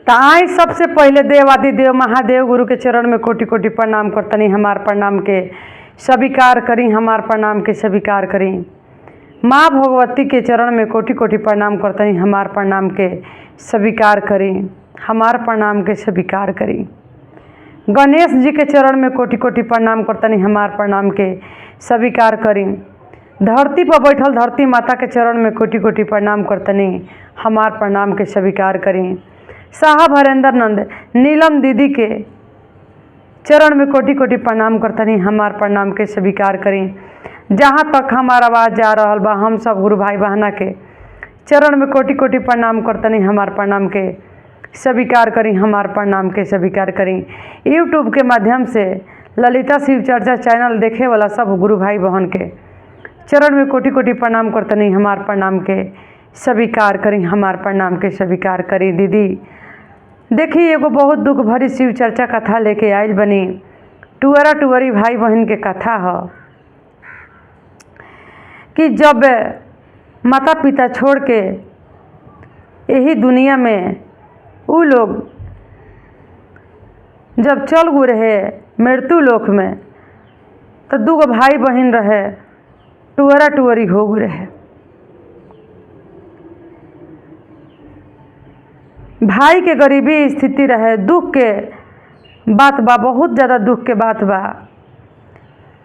ताई सबसे पहले देवादिदेव महादेव गुरु के चरण में कोटि कोटि प्रणाम करतनी। हमार प्रणाम के स्वीकार करी, हमार प्रणाम के स्वीकार करी। माँ भगवती के चरण में कोटि कोटि प्रणाम करतनी। हमार प्रणाम के स्वीकार करी, हमार प्रणाम के स्वीकार करी। गणेश जी के चरण में कोटि कोटि प्रणाम करतनी। हमार प्रणाम के स्वीकार करी। धरती पर बैठल धरती माता के चरण में कोटि कोटि प्रणाम करतनी। हमार प्रणाम के स्वीकार करी। साहब हरेंद्र नंद नीलम दीदी के चरण में कोटि कोटि प्रणाम करतनी। हमार प्रणाम के स्वीकार करी। जहाँ तक हमार आवाज़ जा रहा बा, हम सब गुरु भाई बहना के चरण में कोटि कोटि प्रणाम करतनी। हमार प्रणाम के स्वीकार करी, हमार प्रणाम के स्वीकार करी। यूट्यूब के माध्यम से ललिता शिव चर्चा चैनल देखे वाला सब गुरु भाई बहन के चरण में कोटि कोटि प्रणाम करतनी। हमार प्रणाम के स्वीकार करी, हमार प्रणाम के स्वीकार करी। दीदी देखी एगो बहुत दुख भरी शिव चर्चा कथा लेके आयल बनी। टुअरा टुअरी भाई बहन के कथा ह कि जब माता पिता छोड़ के यही दुनिया में उ लोग जब चल गए रहे मृत्यु लोक में, तो दूगो भाई बहन रहे, टुअरा टुअरी हो गए रहे। भाई के गरीबी स्थिति रहे, दुख के बात बा, बहुत ज़्यादा दुख के बात बा।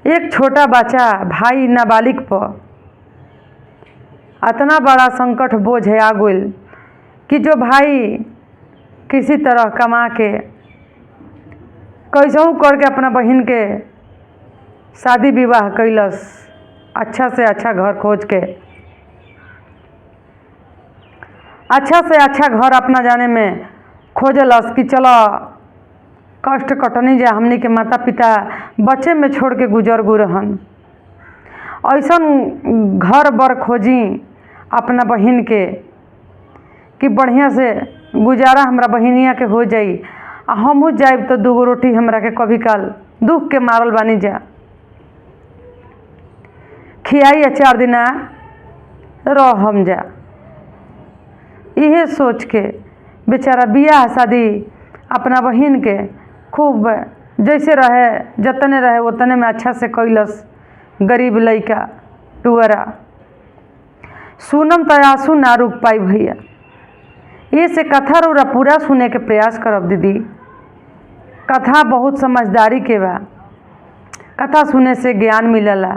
एक छोटा बच्चा भाई नाबालिग पर इतना बड़ा संकट बोझ है आ गइल कि जो भाई किसी तरह कमा के कैसहू करके अपना बहन के शादी विवाह कैलस, अच्छा से अच्छा घर खोज के, अच्छा से अच्छा घर अपना जाने में खोजलस कि चलो कष्ट कटनी जा, हमनी के माता पिता बच्चे में छोड़ के गुजर गु रहन। ऐसन घर बर खोजी अपना बहन के कि बढ़िया से गुजारा हमरा बहनिया के हो जाई, आ हमहू जाइब तो दूगो रोटी हमरा के कभी काल दुख के मारल बानी जा खियाई, 4 दिन रह हम जा। इहे सोच के बेचारा बियाह शादी अपना बहन के खूब जैसे रहे जतने रहे उतने में अच्छा से कैलस। गरीब लइका टुअरा सुनम त आंसू ना रुक पाई भैया। ये से कथा रोरा पूरा सुने के प्रयास करब दीदी। कथा बहुत समझदारी के बा, कथा सुने से ज्ञान मिलला।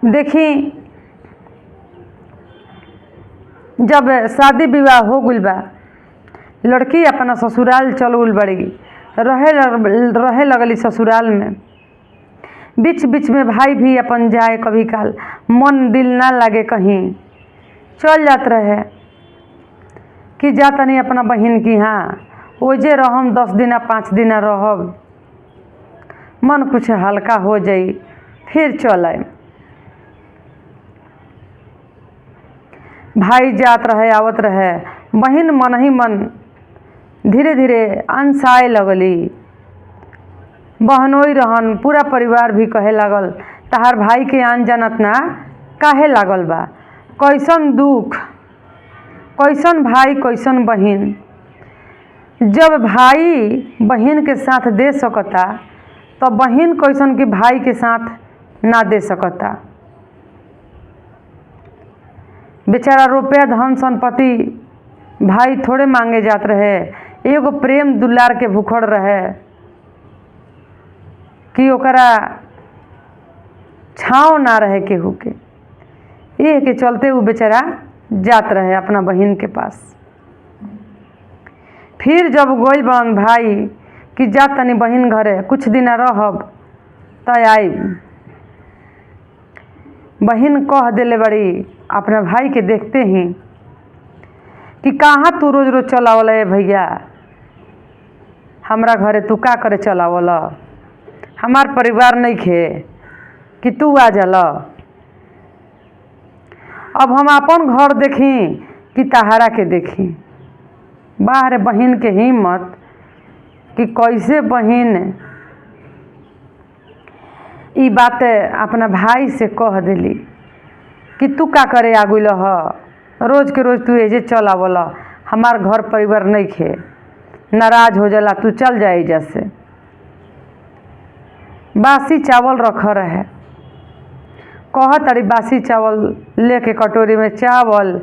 देखी जब शादी विवाह हो गइल बा, लड़की अपना ससुराल चल गइल बड़ी, रहे लगली ससुराल में। बीच बीच में भाई भी अपन जाए, कभी काल मन दिल ना लगे कहीं चल जात रहे कि जा तनी अपना बहन की, हाँ ओजे रहम 10 दिन 5 दिन रहब, मन कुछ हल्का हो जाई फिर चल आए। भाई जात रहे आवत रहे, बहन मन ही मन धीरे धीरे अनसाए लगली। बहनोई रहन, पूरा परिवार भी कहे लागल तहार भाई के आन जानत ना काहे लागल बा। कैसन दुख, कैसन भाई कैसन बहन। जब भाई बहन के साथ दे सकता तो बहन कैसन के भाई के साथ ना दे सकता। बेचारा रुपया धन संपत्ति भाई थोड़े मांगे जात रहे, एगो प्रेम दुलार के भूखड़ रहे कि ओकरा छाँव ना रहे केहू के। ये के चलते वो बेचारा जात रहे अपना बहन के पास। फिर जब गइल बन भाई कि जा तनी बहन घरे कुछ दिन रहब त आइब, बहन कह देले बड़ी अपना भाई के देखते ही कि कहाँ तू रोज रोज चलावला है भैया, हमरा घरे तू का करे चलावला, हमार परिवार नहीं खे कि तू आ जाला। अब हम अपन घर देखी कि तहारा के देखी। बाहर बहन के हिम्मत कि कैसे बहन ई बात अपना भाई से कह दिली कि तू का करे आगुल ह, रोज के रोज तू एजे चल आवला, हमार घर परिवार नहीं खे, नाराज हो जाला, तू चल जा एजा से। बासी चावल रख रहे, कह तड़ी बासी चावल लेके कटोरी में चावल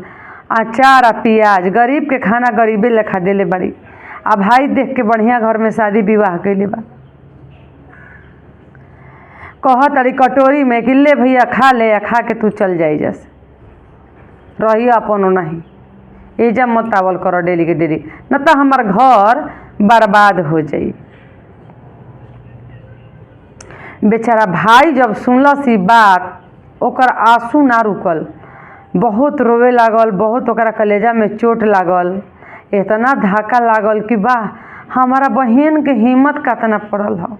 अचार आ प्याज, गरीब के खाना गरीबे लेखा देले बड़ी। आ भाई देख के बढ़िया घर में शादी विवाह कैले बा, कह तड़ी कटोरी में कि ले भैया खा ले, खा के तू चल जाई जैसे रही अपन नहीं, एजा मत आवल कर डेली के डेली, न तो हमार घर बर्बाद हो जाई। बेचारा भाई जब सुनलस ई बात, ओकर आंसू ना रुकल, बहुत रोवे लागल, बहुत ओकरा कलेजा में चोट लागल, इतना धक्का लागल कि वाह हमारा बहन के हिम्मत कतना पड़ल ह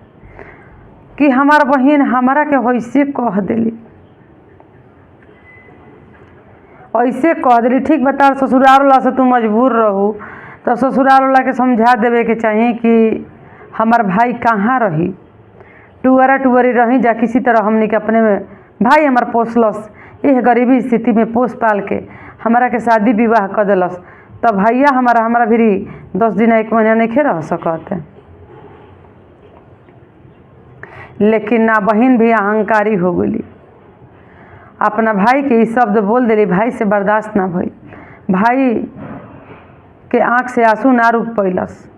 कि हमार बहन हमारा के वैसे कह दिली, ऐसे कह दिली। ठीक बता, ससुराल वाला से तू मजबूर रहू तो ससुराल वाला के समझा देवे के चाहिए कि हमार भाई कहाँ रही, टुअरा टुअरी रही जा, किसी तरह हमने के अपने में भाई हमार पोसलस, यह गरीबी स्थिति में पोस पाल के हमारा के शादी विवाह कर दिलस, तब भैया हमारा भी 10 दिन 1 महीना नहीं रह सकते। लेकिन ना बहन भी अहंकारी हो गई, अपना भाई के शब्द बोल दिली, भाई से बर्दाश्त ना भई, भाई के आँख से आंसू ना रुक पैलस,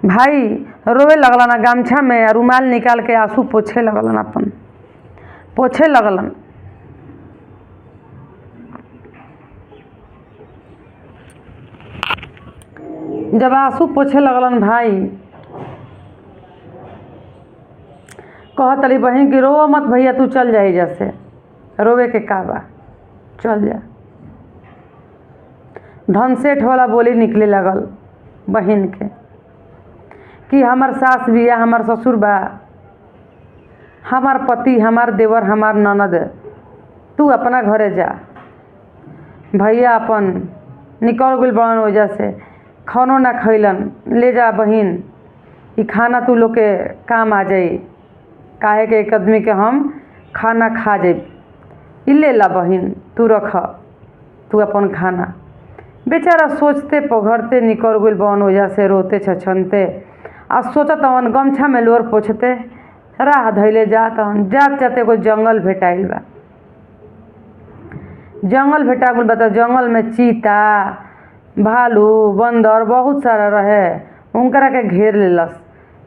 भाई रोवे लगलन, गमछा में रुमाल निकाल के आंसू पोछे लगलन, अपन पोछे लगलन। जब आंसू पोछे लगलन भाई, कह तली बहन कि रो मत भैया, तू चल जाई जैसे, रोवे के का बा, चल जा। धन सेठ वाला बोली निकले लगल बहन के कि हमार सास बिया, हमार ससुर बा, हमार पति, हमार देवर, हमार ननद, तू अपना घरे जा। भैया अपन निकल गइल बड़न वजह से, खानो ना खैलन, ले जा बहन, ई खाना तू लोग के काम आ जाई, काहे के एक आदमी के हम खाना खा जाए, ई ले ला बहन, तू रख, तू अपन खाना। बेचारा सोचते पघरते निकल गइल बड़न वजह से, रोते छछनते आ सोचत हवन, गमछा में लोर पोछते राह धैले जात हन। जात जाते एगो जंगल भेटाइल बा, जंगल भेटा गइल बा त जंगल में चीता, भालू, बंदर बहुत सारा रहे, उनकरा के घेर लेलस।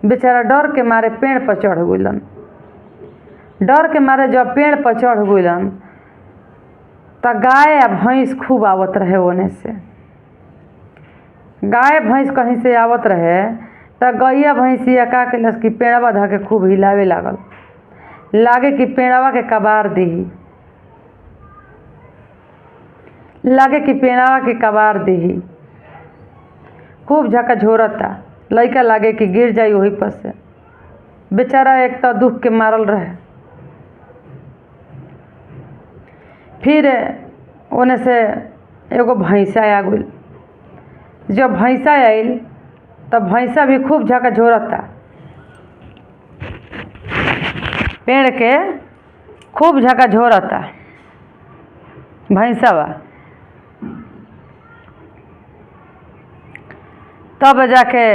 बेचारा डर के मारे पेड़ पर चढ़ गइलन। डर के मारे जब पेड़ पर चढ़ गइलन त गाय आ भैंस खूब आवत रहे ओने से। गाय भैंस कहीं से आवत रहे त गैया भैंसिया का कैलस कि पेड़वा ध के खूब हिलावे लागल, लागे कि पेड़वा के कबार दीही, लागे कि पेड़वा के कबार दीही। खूब झका झोरता, लइका लागे कि गिर जाई वही पर से। बेचारा एक तो दुख के मारल रहे। फिर ओने से एगो भैंसा आ गइल। जब भैंसा आइल तब भैंसा भी खूब झका झोरता, पेड़ के खूब झका झोरता भैंसावा। तब जाके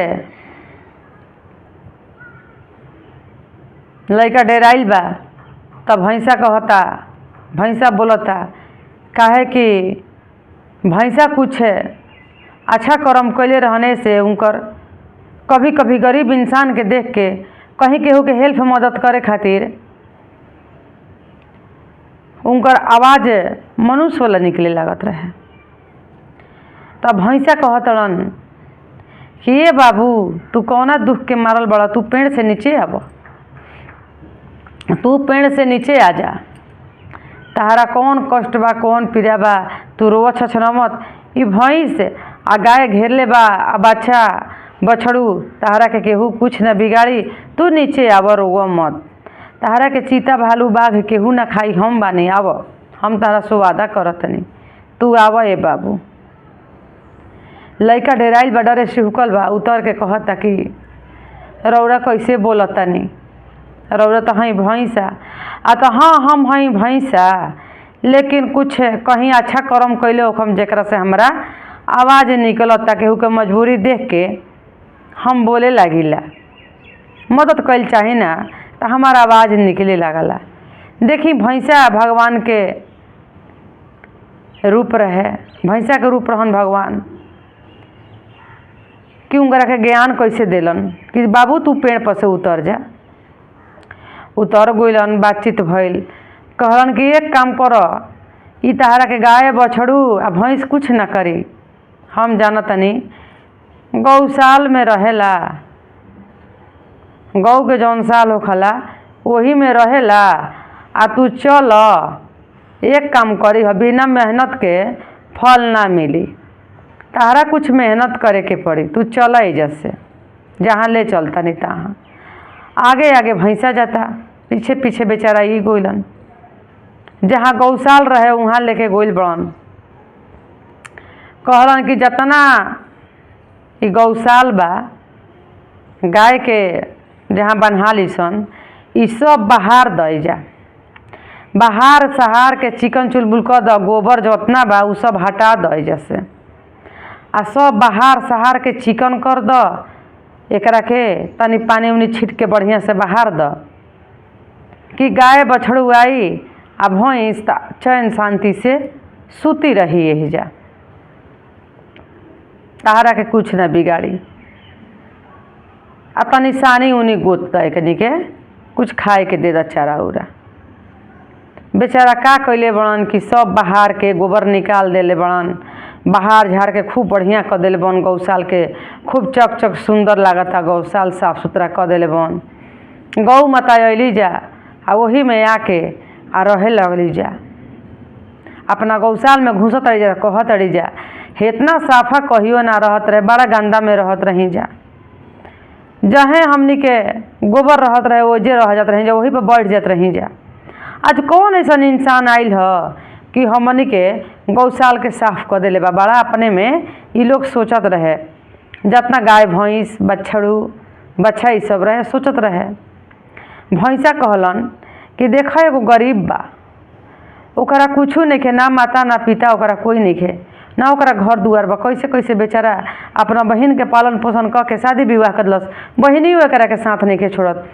लइका डेराइल बा, तब भैंसा कहता, भैंसा बोलता, काहे कि भैंसा कुछ अच्छा कर्म कैले रहने से उनकर कभी कभी गरीब इंसान के देख के कहीं केहू के हेल्प मदद करे खातिर उनकर आवाज़ मनुष्य वाला निकले लागत रहे। तब भैंसा कहतड़न कि ये बाबू, तू कौना दुख के मारल बड़ा, तू पेड़ से नीचे आब, तू पेड़ से नीचे आ जा, तहरा कौन कष्ट बा, कौन पीड़ा बा, तू रोवा छछना मत। ई भैंस आ गाय घेरले बा, आ बच्चा बछड़ू, तहरा के केहू कुछ न बिगाड़ी, तू नीचे आब, रोवा मत। तहरा के चीता भालू बाघ केहू ना खाई, हम बानी, आब, हम तहरा से वादा करतनी, तू आब ए बाबू। लइका डेराइल बा, डरे सिहुकल बा, उतर के कहता कि रौरा कैसे बोलतनी, रौरा तो हई भैंसा। आ तो हाँ हम हई भैंसा, लेकिन कुछ कहीं अच्छा कर्म कैले हम जरा से हमरा आवाज़ निकलता केहू के मजबूरी देख के हम बोले लागिला, मदद कैल चाही ना तो हमारा आवाज़ निकले लागला। देखी भैंसा भगवान के रूप रहे, भैंसा के रूप रहन भगवान कि उनकरा के ज्ञान कैसे दिलन कि बाबू तू पेड़ पर से उतर जा। उतर गइलन, बातचीत भइल, कहलन कि एक काम कर, ई तहरा के गाय बछड़ू आ भैंस कुछ ना करी, हम जानतनी गौशाल में रहेला, गौ के जौन साल होखला वही में रहेला। आ तू चल, एक काम करी बिना मेहनत के फल ना मिली, तहरा कुछ मेहनत करे के पड़ी, तू चल एजा से, जहाँ ले चलता नहीं तहाँ। आगे आगे भैंसा जाता, पीछे पीछे बेचारा ई गोइलन, जहाँ गौशाल रहे वहाँ लेके गोइल बड़न। कहलन कि जतना ई गौशाल बा गाय के जहाँ बन्हा लीसन ई सब बाहर दई जा, बाहर सहार के चिकन चुलबुल कर द, गोबर जतना बा उ सब हटा दई जैसे आ सब बाहर सहार के चिकन कर द, एकरा के तनी पानी उनी छीट के बढ़िया से बाहर द कि गाय बछड़ू आई आ भैंस चैन शांति से सूती रही यही जा, तहरा के कुछ न बिगाड़ी। आ तनी सानी उनी गोत द, एकनी के कुछ खाए के दे द चारा उरा। बेचारा का कैले बड़न कि सब बाहर के गोबर निकाल देले बड़न, बाहर झाड़ के खूब बढ़िया कर देले बन, गौशाल के खूब चक चक सुंदर लागता, गौशाल साफ सुथरा कर देले बन। गौ माता अली जा आ वही में आके आ रहे लगली जा, अपना गौशाल में घुसत रही जा, कहत रही जा इतना साफा कहियो ना रहत रहे, बड़ा गंदा में रहत रही जा, जहें हमनी के गोबर रहत रहे वो जे रह जात रही जा, वही पर बैठ जात रही जा। आज कौन ऐसा इंसान आइल ह कि हमनी के गौशाल के साफ कर देले बा। बड़ा अपने में ये लोग सोचत रहे, जितना गाय भैंस बछड़ू बच्चा ये सब रहे सोचत रहे। भैंसा कहलन कि देखा एगो गरीब बा, ओकरा कुछ नहीं खे, ना माता ना पिता ओकरा कोई नहीं खे, ना ओकरा घर दुआर बा, कैसे कैसे बेचारा अपना बहन के पालन पोषण क के शादी विवाह करलस, बहनियों एकरा के साथ नहीं खे छोड़त,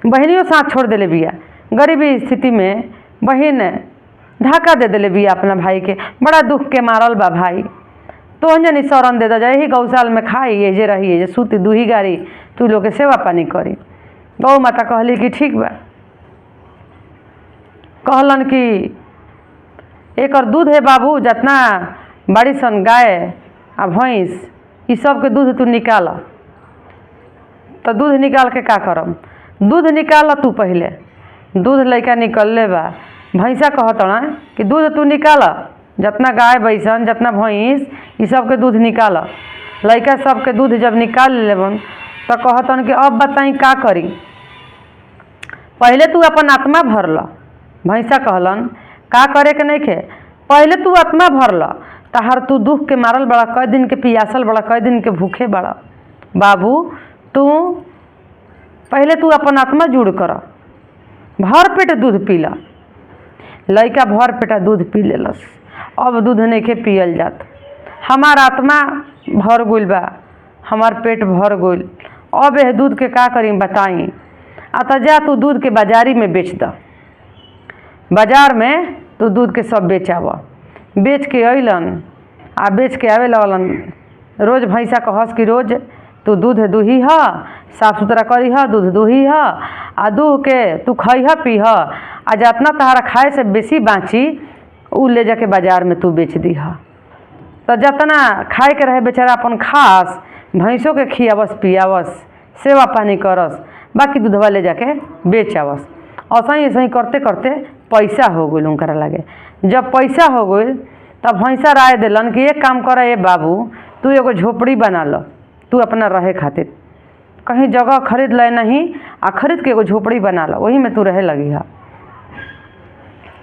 बहनियों साथ छोड़ देले बिया। गरीबी स्थिति में बहन धक्का दे देले बिया अपना भाई के, बड़ा दुख के मारल बा भाई, तो अंजनी शरण दे दा जा, यही गौशाल में खाई ये जे रही जे सूती दूही गाड़ी, तू लोग के सेवा पानी करी। गौ माता कहली कि ठीक बा। कहलन कि एकर दूध है बाबू, जितना बड़ी सन गाय आ भैंस ई सब के दूध तू निकाल। तो दूध निकाल के का करम, दूध निकाल तू पहले। दूध लइका निकलले बा, भैंसा कहत ना कि दूध तू निकाल, जितना गाय बैसन जितना भैंस ई सब के दूध निकाल। लइका सब के दूध जब निकाल लेबन तो कहतन कि अब बताई का करी, पहले तू अपन आत्मा भर ल। भैंसा कहलन का करे के नहीं खे, पहले तू आत्मा भर ल, तहार तू दुख के मारल बड़ा, कई दिन के पियासल बड़ा, कई दिन के भूखे बड़ा। बाबू तू पहले तू अपन आत्मा जुड़ कर, भर पेट दूध पी ल। लइका भर पेटा दूध पी लेलस, अब दूध नहीं खे पियल जात। हमार आत्मा भर गइल बा, हमार पेट भर गइल, अब यह दूध के का करी बताई। आता जा तू दूध के बाजारी में बेच द, बाजार में तू दूध के सब बेच आव। बेच के अइलन आ बेच के आवे लगलन। रोज भैंसा कहस कि रोज तू दूध दूही ह, साफ सुथरा करी ह, दूध दूही ह, आ दूह के तू खइह पीह, आ जितना तहारा खाए से बेसी बाँची उ ले जाके बाजार में तू बेच दीह। तो जितना खाए के रहे बेचारा अपन खास, भैंसों के खियावस पियावस, सेवा पानी करस, बाकी दूधवा ले जाके बेच आवस। ऐसा ही करते करते पैसा हो गई उनकरा लगे। जब पैसा हो गई तब भैंसा राय दिलन कि एक काम कर, ए बाबू तू एगो झोपड़ी बना लो, तू अपना रहे खातिर कहीं जगह खरीद ले नहीं, आ खरीद के एगो झोपड़ी बना लो, वही में तू रहे लगी है।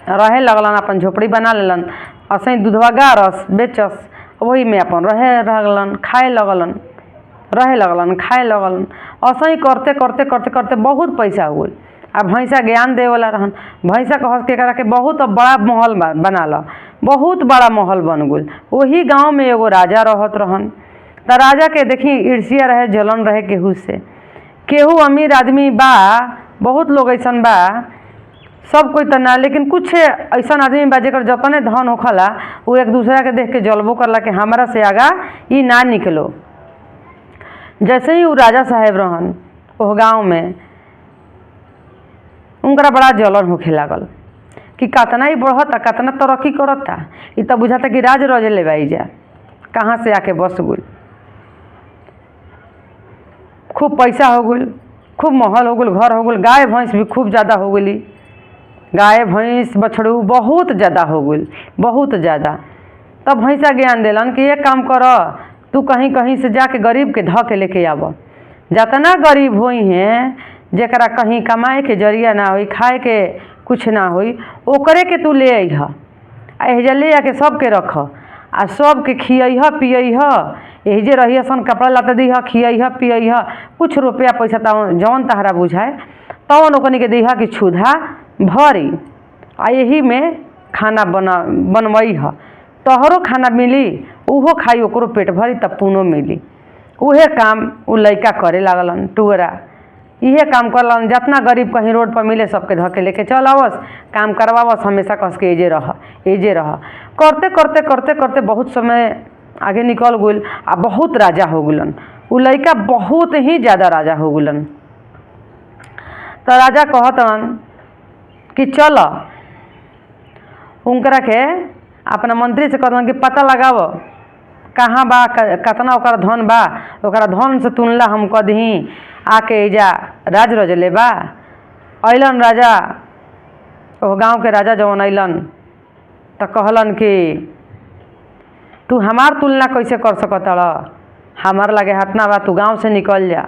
रहे लगलन, अपन झोपड़ी बना लेलन, ऐसे ही दूधवा गारस बेचस, वही में अपन रहे लगलन, खाए लगलन, रहे लगलन, खाए लगलन। ऐसे ही करते करते करते करते बहुत पैसा हो गई। आ भैंसा ज्ञान दे वाला रहन। भैंसा कहस के करा के बहुत बड़ा महल बना ला, बहुत बड़ा महल बन गल। वही गांव में एगो राजा रहत रहन। त राजा के देखी ईर्ष्या रहे, जलन रहे केहू से। केहू अमीर आदमी बा, बहुत लोग ऐसन बा, सब कोई तो ना, लेकिन कुछ ऐसा आदमी बा जेकर जतने धन होखला वो एक दूसरा के देख के जलबो करला कि हमारा से आगा ई ना निकलो। जैसे ही वो राजा साहेब रहन ओह गाँव में, उनका बड़ा जलन होखे लागल कि कतना ही बढ़ता, कतना तरक्की करता। ई तो बुझाता कि राज रज ले बाई जा, कहाँ से आके बस गई। खूब पैसा हो गई, खूब महल हो गई, घर हो गई, गाय भैंस भी खूब ज़्यादा हो गई। गाय भैंस बछड़ू बहुत ज़्यादा हो गई, बहुत ज़्यादा। तब भैंसा ज्ञान दिलन कि एक काम कर, तू कहीं कहीं से जाके गरीब के ध के लेके आब। जितना गरीब होई हैं, जरा कहीं कमाए के जरिया ना होई, खाए के कुछ ना होई, ओकरे के तू ले अइह, एहिजा ले आके सबके रख, आ सबके खियह पियह, एहिजे रही सन, कपड़ा लत्ता दीह, खियह पियह, कुछ रुपया पैसा जौन तहरा बुझाए तौन ओकनी के दीह कि क्षुधा भरी, आ यही में खाना बनवैह, तोहरो खाना मिली, उहो खाई, ओकरो पेट भरी, तब पुनो मिली। उहे काम उ लइका करे लागलन। टुअरा इहे काम करलन, जितना गरीब कहीं रोड पर मिले सबके धके लेके चल आवस, काम करवावस, हमेशा कस के एजे रह, एजे रह। करते करते करते करते बहुत समय आगे निकल गइल, आ बहुत राजा हो गलन। उ लइका बहुत ही ज़्यादा राजा हो गलन। तो राजा कहतन कि चल, उनकरा के अपना मंत्री से कहतन कि पता लगाव कहाँ बा, कतना ओकरा धन बा, ओकरा धन से तुलना हम कह दही, आके एजा राज रज ले बा। अइलन राजा, ओ गाँव के राजा जवन अइलन तो कहलन कि तू हमार तुलना कैसे कर सकता, हमार लगे हतना बा, तू गाँव से निकल जा।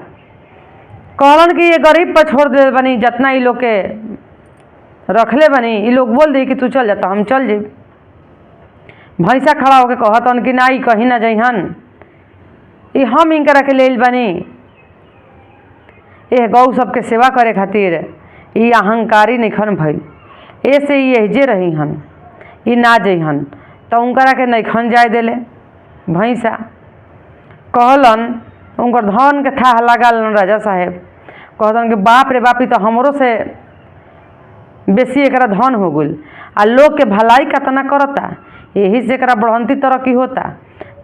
कहलन कि ये गरीब पर छोड़ दे बनी, जितना ई लोग के रखले बनी, ई लोग बोल दी कि तू चल जाता, हम चल जाए। भैंसा खड़ा होके कहतन कि ना, ई कहीं ना जइहन, ई हम इनकरा के लेल बनी, ये गौ सबके सेवा करे खातिर, ई अहंकारी निखन भइल, ऐसे ही एहजे रही हन, ई ना जइहन। तो उनकरा के नैखन जाए देले। भैंसा कहलन, उनकर धन के था लगालन राजा साहेब, कहतन कि बाप रे बाप, ई तो हमरो से बेसी एकरा धन हो गइल, आ लोग के भलाई कतना करता, यही से एकरा बढ़ंती तरक्की होता।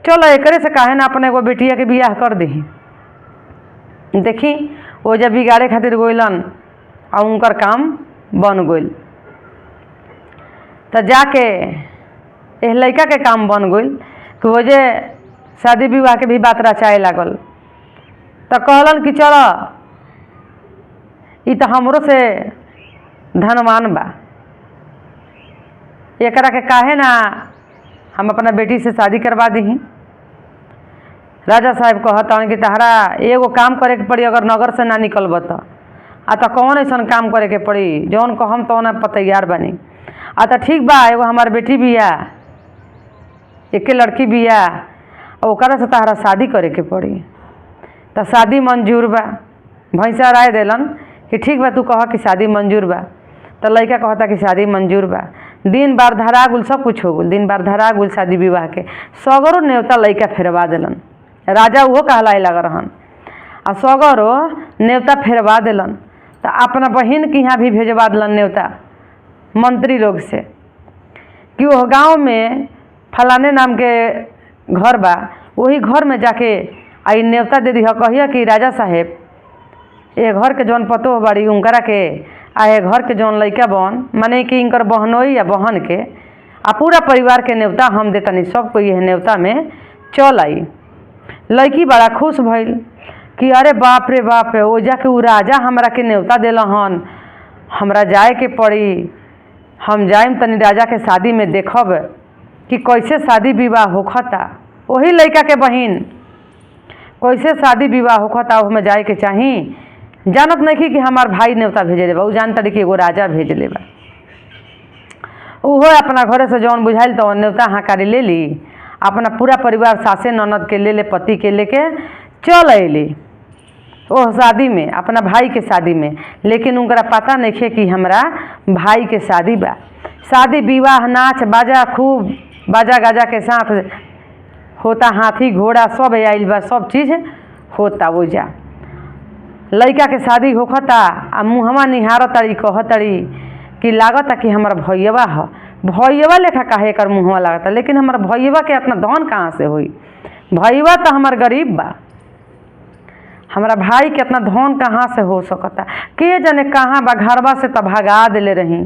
चलो एकरे से काहे ना अपने एगो बेटिया के बियाह कर दही। देखी वो जब बिगाड़े खातिर गइलन आ उनकर काम बन गइल। तो जाके एह लइका के काम बन गइल कि वो जे शादी विवाह के भी बात रचाए लागल। तो कहलन कि चल, ई तो हमरो से धनवान बा, एकरा के काहे ना हम अपना बेटी से शादी करवा दही। राजा साहब कहतन कि तहरा एगो काम करे के पड़ी, अगर नगर से ना निकलब तो कौन ऐसा काम करे के पड़ी, जौन कहम तौन पर तैयार बनी। तो ठीक बा, एगो हमार बेटी बिया, एके लड़की बिया, ओकरा से तहरा शादी करे के पड़ी। तो शादी मंजूर बा। भैंसा राय देलन कि ठीक बा, तू कह कि शादी मंजूर बा। तो लड़का कहता कि शादी मंजूर बा। दिन बार धरा गुल, सब कुछ हो गल, दिन बार धरा गुल शादी विवाह के। सगरो न्योता लड़का फेरवा दिलन। राजा वो कहलाए लग रहन, आ सगरो न्योता फेरवा दिलन। तो अपना बहन के यहाँ भी भेजवा दिलन न्योता मंत्री लोग से कि वो गाँव में फलाने नाम के घर बा, वही घर में जाके आई न्योता दे दी, कहिए कि राजा साहेब ये घर के जौन पतो बाड़ी उनकरा के, आ ये घर के जौन लइका बन, माने कि इनकर बहनोई या बहन के, आ पूरा परिवार के न्योता हम देतनी, सबको यह न्योता में चल आई। लड़की बड़ा खुश भइल कि अरे बाप रे बाप, वो जाके उ राजा हमरा के न्योता दिलहन, हमरा जाए के पड़ी, हम जाइम तनी राजा के शादी में देखब कि कैसे शादी विवाह होखता। वही लड़का के बहन कैसे शादी विवाह होखता, उसमें जाए के चाही। जानत नहीं कि हमार भाई न्योता भेजे ले बा, उ जानता कि एगो राजा भेज ले बा। उहो अपना घरे से जौन बुझाइल तो न्योता हकारी ले ली, अपना पूरा परिवार सासे ननद के ले ले, पति के लेके चल अली। ओह शादी में, अपना भाई के शादी में, लेकिन उनका पता नहीं है कि हमरा भाई के शादी बा। शादी विवाह नाच बाजा खूब बाजा गाजा के साथ होता, हाथी घोड़ा सब आइल बा, सब चीज़ होता। ओजा लड़का के शादी होखता आ मुहवा निहारताड़ी कहताड़ी कि लागता कि हमारा भैया ह। भैया लेखा काहे कर मुहवा लागता, लेकिन हमारा भैया के इतना धन कहाँ से होई? भैया तो हमार गरीब बा, हमारा भाई के इतना धन कहाँ से हो सकता? के जाने कहाँ बा, घरवा से तो भगा दिले रही,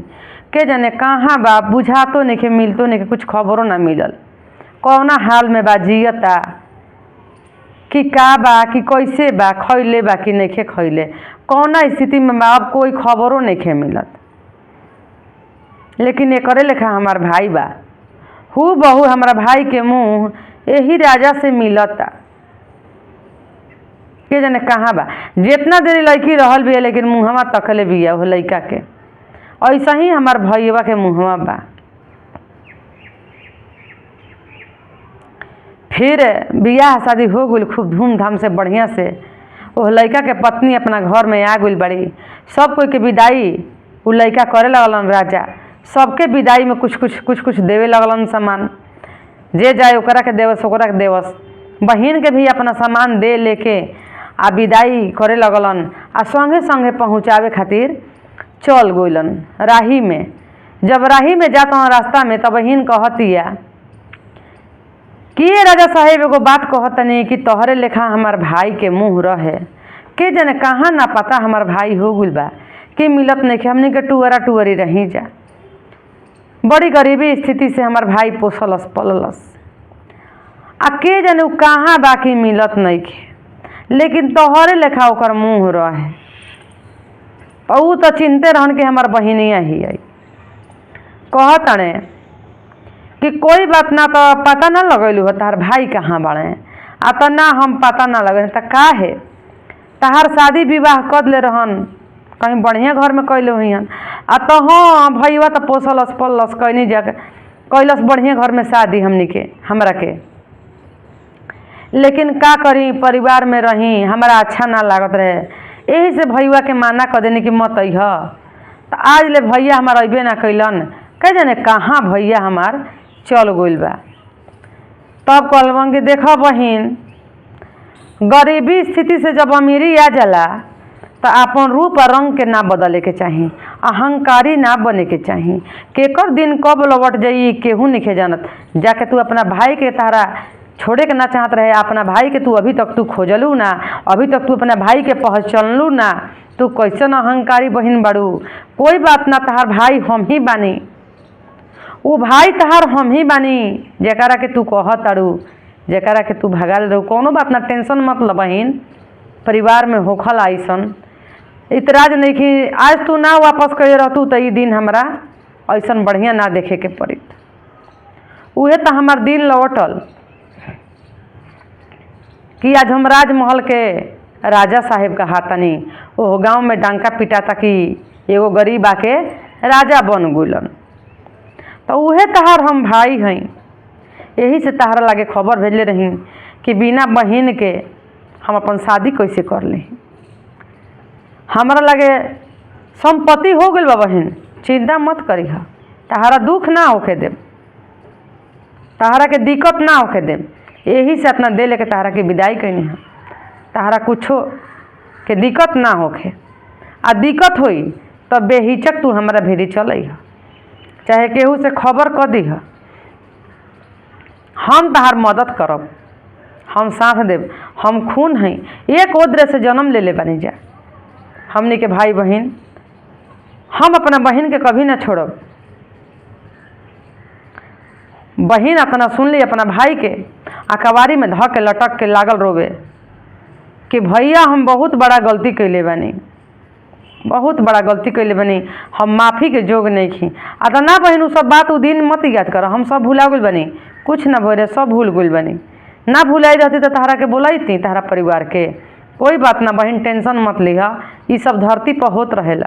के जाने कहाँ बा, बुझातो नहीं के मिलतो नहीं के, कुछ खबरों ना मिलल। कौना हाल में बा, जियता कि का बा, कि कैसे बा, खैले बा कि नहीं खैले, कौना स्थिति में बा, अब कोई खबरों नहीं के मिलत। लेकिन एकरे लेखा हमार भाई बा, हु बहू हमारा भाई के मुँह यही राजा से मिलता। के जाने कहाँ बा, जितना देरी लड़की रहल भी है लेकिन मुँहवा तकले बिया वो लड़का के, ऐसा ही हमार भैया के मुँहवा बा। फिर बियाह शादी हो गई खूब धूमधाम से बढ़िया से। वो लड़का के पत्नी अपना घर में आ गई बड़ी, सब कोई के विदाई वो लड़का करे लगलन। राजा सबके विदाई में कुछ कुछ देवे लगलन सामान, जे जाए ओकरा के देवस ओकरा के देवस। बहिन के भी अपना सामान दे लेके आ विदाई करे लगलन आ संगे संगे पहुँचावे खातिर चल गइलन राही में। जब राही में जाता रास्ता में तब बहिन कहतिया कि राजा साहेब एगो बात कहतनी कि तोहरे लेखा हमार भाई के मुँह रहे, के जाने कहाँ ना पता हमार भाई हो गइल बा कि मिलत नहीं कि हमने के टुअरा टुअरी रही जा। बड़ी गरीबी स्थिति से हमार भाई पोसलस पललस आ के जाने उ कहाँ बाकी मिलत नहीं के, लेकिन तोहरे लेखा ओकर मुँह रहे। और उ तो चिंते रहन कि हमार बहिनिया ही आई। कहतने कि कोई बात ना, तो पता ना लगैलू हो तार भाई कहाँ बड़े, आ तो ना हम पता ना लगे तो का है तहार शादी विवाह कर ले रहन कहीं बढ़िया घर में कैले हुई। आ तो हाँ भैया तो पोसलस पलस कैनी जाके कैलस बढ़िया घर में शादी हमनी के हमरा के, लेकिन का करी परिवार में रही हमारा अच्छा ना लागत रहे, यही से भैया के माना कर देनी कि मत अइह। तो आज ले भैया हमार अबे ना कैलन, कह जाने कहाँ भैया हमार चल गइल बा। तब कहलन कि देखा बहिन, गरीबी स्थिति से जब अमीरी आ जाला तो अपन रूप और रंग के ना बदले के चाही, अहंकारी ना बने के चाही। केकर दिन कब लौट जाई केहू नहीं जानत। जाके तू अपना भाई के तारा छोड़े के ना चाहत रहे, अपना भाई के तू अभी तक तू खोजलू ना, अभी तक तू अपना भाई के पहचानलू ना, तू कैसन अहंकारी बहिन बाड़ू। कोई बात ना, तहार भाई हम ही बानी, वो भाई तहार हम ही बानी जेकरा के तू कहत तारू, जेकरा के तू भगाल रहू। कोनो बात ना, टेंशन मत ल बहिन, परिवार में होखल आइसन इतराज नहीं कि आज तू ना वापस करे रहतू तो ये दिन हमरा ऐसन बढ़िया ना देखे के पड़ित। उहे तो हमार दिन लौटल कि आज हम राजमहल के राजा साहेब का हाथनी ओह गांव में डंका पिटाता कि एगो गरीब आके राजा बन गइलन। तो उहे तहार हम भाई हैं, यही से तहारा लागे खबर भेजले रही कि बिना बहिन के हम अपन शादी कैसे कर ली। हमारा लगे संपत्ति हो गई बा बहन, चिंता मत करी, तहारा दुख ना होके देम, तहारा के दिक्कत ना होके देम। यही से अपना दे लेके तहारा के विदाई कैनी है, तहारा कुछो के दिक्कत ना होके। आ दिक्कत होई तब बेहिचक तू हमारा भेरी चल, चाहे केहू से खबर कर दी, हम तहार मदद करब, हम साथ देव, हम खून हैं, एक ओद्रे से जन्म ले बनी जा हमने के भाई बहन। हम अपना बहन के कभी ना छोड़ब। बहन अपना सुन ली अपना भाई के अकबारी में धऽ के लटक के लागल रोवे कि भैया हम बहुत बड़ा गलती कैले बानी, बहुत बड़ा गलती कैले बनी, हम माफ़ी के जोग नहीं खी। आ तो ना बहन उ सब बात उ दिन मत याद कर, हम सब भुला गइल बनी, कुछ ना भइल, सब भूल गइल बनी। ना भुलाई रहती तो तहरा के बोलती, तहरा परिवार के कोई बात ना बहन, टेंशन मत लिहा, ये सब धरती पर होत रहेला।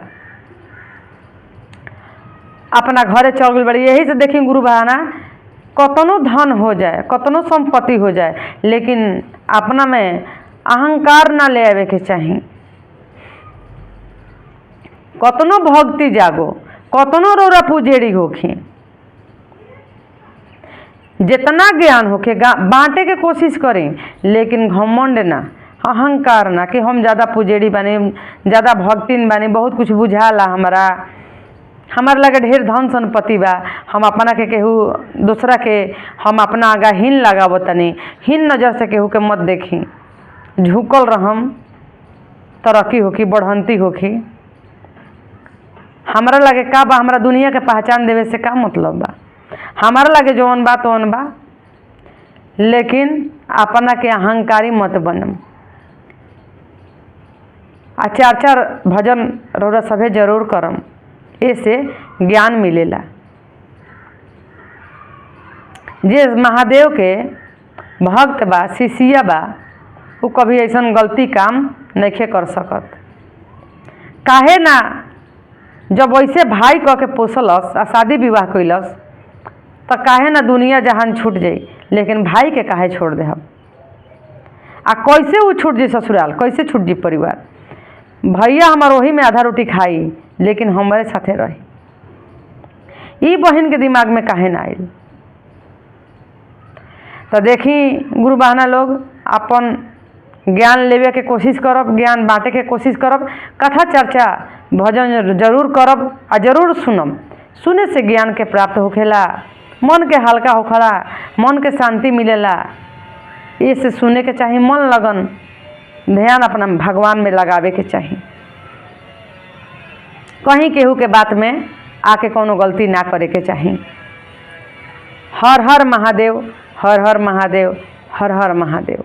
अपना घरे चल गइल बड़ी। यही से देखी गुरु बहाना कतनो धन हो जाए, कतनो संपत्ति हो जाए, लेकिन अपना में अहंकार ना ले आवे के चाही। कतनो भक्ति जागो, कतनो रौरा पुजेरी होखी, जितना ज्ञान होके बांटे के कोशिश करें, लेकिन घमंड ना, अहंकार ना कि हम ज़्यादा पुजेरी बानी, ज़्यादा भक्तिन बानी, बहुत कुछ बुझाला हमार लगे ढेर धन संपत्ति बा, हम अपना के केहू दूसरा के हम अपना आगा हीन लगावतनी। हीन नज़र से केहू के मत देखी, झुकल रहम, तरक्की होखी, बढ़ंती होखी। हमारा लगे का बा, हमारा दुनिया के पहचान देवे से का मतलब बा। हमारा लगे जौन बा तौन बा, लेकिन अपना के अहंकारी मत बनम। आ 4-4 भजन रौरा सभे जरूर करम, ऐसे ज्ञान मिलेला। जे महादेव के भक्त बा, शिष्या बा, वो कभी ऐसा गलती काम नहीं कर सकत। काहे ना, जब वैसे भाई कह के पोसलस आ शादी विवाह कैलस, तो काहे ना दुनिया जहान छूट जाई, लेकिन भाई के काहे छोड़ दे हम। आ कैसे वो छूट जी ससुराल, कैसे छूट जी परिवार। भैया हमार वही में आधा रोटी खाई, लेकिन हमारे साथे रही। ई बहन के दिमाग में काहे ना आइल। तो देखी गुरु बहना लोग, अपन ज्ञान लेवे के कोशिश करब, ज्ञान बांटे के कोशिश करब, कथा चर्चा भजन जरूर करब आ जरूर सुनम। सुने से ज्ञान के प्राप्त होखेला, मन के हल्का होखला, मन के शांति मिलेला। इसे सुने के चाही, मन लगन ध्यान अपना भगवान में लगावे के चाही। कहीं केहू के बात में आके कोनो गलती ना करे के चाही। हर हर महादेव, हर हर महादेव, हर हर महादेव।